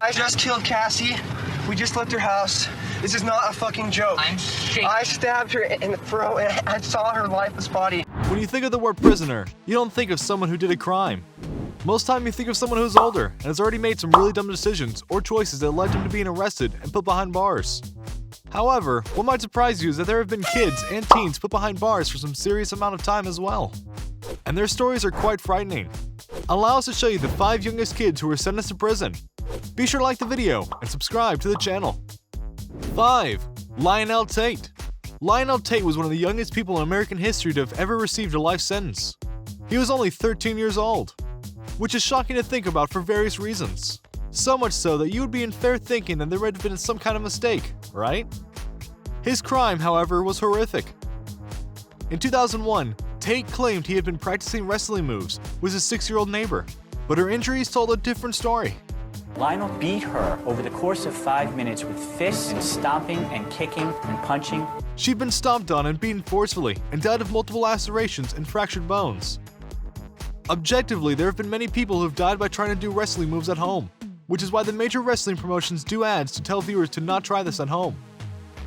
I just killed Cassie. We just left her house. This is not a fucking joke. I'm shaking. I stabbed her in the throat and I saw her lifeless body. When you think of the word prisoner, you don't think of someone who did a crime. Most time you think of someone who's older and has already made some really dumb decisions or choices that led him to being arrested and put behind bars. However, what might surprise you is that there have been kids and teens put behind bars for some serious amount of time as well. And their stories are quite frightening. Allow us to show you the 5 youngest kids who were sentenced to prison. Be sure to like the video and subscribe to the channel. 5. Lionel Tate. Lionel Tate was one of the youngest people in American history to have ever received a life sentence. He was only 13 years old, which is shocking to think about for various reasons. So much so that you would be in fair thinking that there might have been some kind of mistake, right? His crime, however, was horrific. In 2001, Tate claimed he had been practicing wrestling moves with his 6-year-old neighbor, but her injuries told a different story. Lionel beat her over the course of 5 minutes with fists and stomping and kicking and punching. She'd been stomped on and beaten forcefully and died of multiple lacerations and fractured bones. Objectively, there have been many people who have died by trying to do wrestling moves at home, which is why the major wrestling promotions do ads to tell viewers to not try this at home.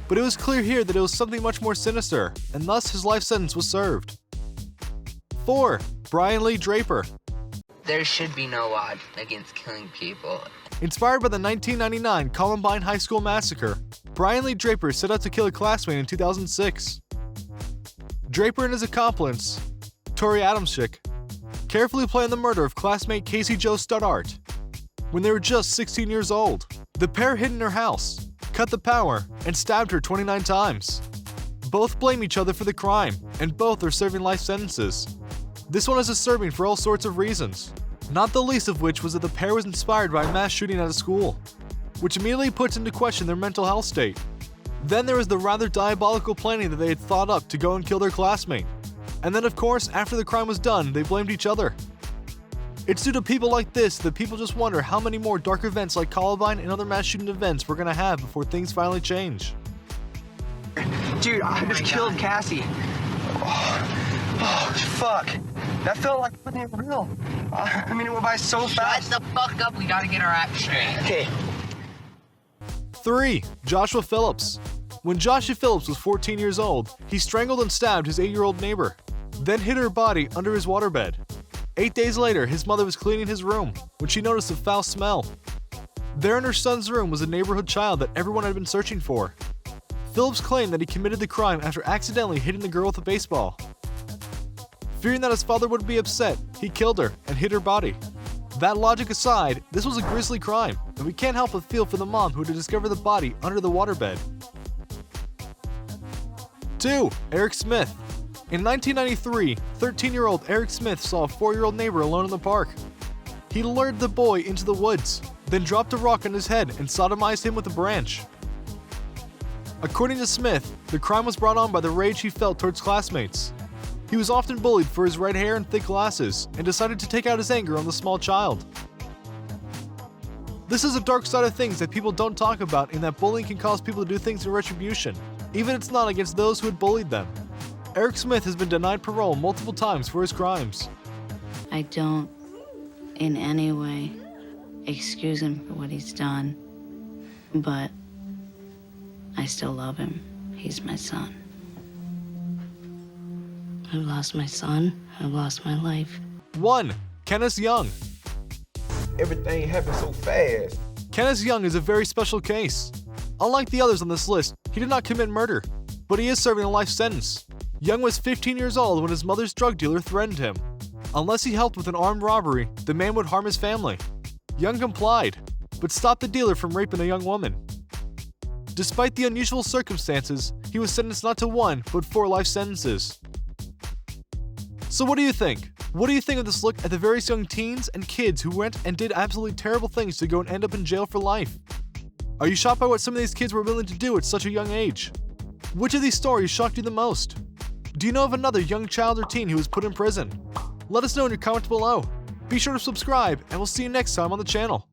But it was clear here that it was something much more sinister, and thus his life sentence was served. 4. Brian Lee Draper. There should be no law against killing people. Inspired by the 1999 Columbine High School massacre, Brian Lee Draper set out to kill a classmate in 2006. Draper and his accomplice, Tori Adamczyk, carefully planned the murder of classmate Casey Jo Studart. When they were just 16 years old, the pair hid in her house, cut the power, and stabbed her 29 times. Both blame each other for the crime, and both are serving life sentences. This one is disturbing for all sorts of reasons, not the least of which was that the pair was inspired by a mass shooting at a school, which immediately puts into question their mental health state. Then there was the rather diabolical planning that they had thought up to go and kill their classmate. And then of course, after the crime was done, they blamed each other. It's due to people like this that people just wonder how many more dark events like Columbine and other mass shooting events we're gonna have before things finally change. Dude, I just killed Cassie. Oh, fuck. That felt like it wasn't real. I mean, it went by so fast. Shut the fuck up, we gotta get our act straight. Okay. 3. Joshua Phillips. When Joshua Phillips was 14 years old, he strangled and stabbed his 8-year-old neighbor, then hid her body under his waterbed. 8 days later, his mother was cleaning his room when she noticed a foul smell. There in her son's room was a neighborhood child that everyone had been searching for. Phillips claimed that he committed the crime after accidentally hitting the girl with a baseball. Fearing that his father would be upset, he killed her and hid her body. That logic aside, this was a grisly crime, and we can't help but feel for the mom who had to discover the body under the waterbed. 2. Eric Smith. In 1993, 13-year-old Eric Smith saw a 4-year-old neighbor alone in the park. He lured the boy into the woods, then dropped a rock on his head and sodomized him with a branch. According to Smith, the crime was brought on by the rage he felt towards classmates. He was often bullied for his red hair and thick glasses, and decided to take out his anger on the small child. This is a dark side of things that people don't talk about, in that bullying can cause people to do things in retribution, even if it's not against those who had bullied them. Eric Smith has been denied parole multiple times for his crimes. I don't, in any way, excuse him for what he's done, but I still love him. He's my son. I've lost my son. I've lost my life. 1. Kenneth Young. Everything happened so fast. Kenneth Young is a very special case. Unlike the others on this list, he did not commit murder, but he is serving a life sentence. Young was 15 years old when his mother's drug dealer threatened him. Unless he helped with an armed robbery, the man would harm his family. Young complied, but stopped the dealer from raping a young woman. Despite the unusual circumstances, he was sentenced not to 1, but 4 life sentences. So what do you think? What do you think of this look at the various young teens and kids who went and did absolutely terrible things to go and end up in jail for life? Are you shocked by what some of these kids were willing to do at such a young age? Which of these stories shocked you the most? Do you know of another young child or teen who was put in prison? Let us know in your comments below. Be sure to subscribe, and we'll see you next time on the channel.